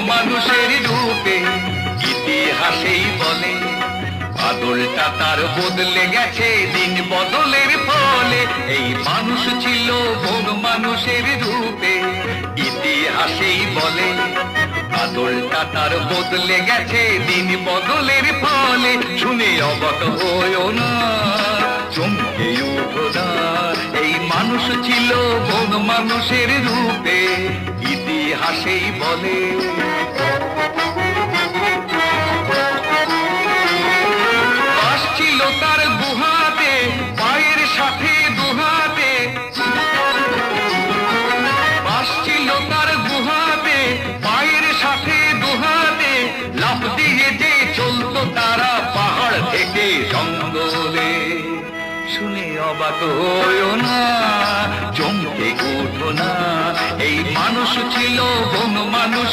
মানুষের রূপে, ইতিহাসেই বলে আদলটা তার বদলে গেছে দিন বদলের ফলে। এই মানুষ ছিল বন মানুষের রূপে, ইতিহাসেই বলে আদলটা তার বদলে গেছে দিন বদলের ফলে। শুনে অবাক হয়ো না, চমকে উঠো না, এই মানুষ ছিল বন মানুষের রূপে, ইতিহাসেই বলে। বাস ছিল তার গুহাতে, পায়ের সাথে দুহাতে, বাস ছিল তার গুহাতে, পায়ের সাথে দুহাতে, লাফ দিয়ে যে চলতো তারা পাহাড় থেকে জঙ্গলে। শুনে অবাক হয়ো না, চমকে উঠো না, এই মানুষ ছিল বন মানুষ।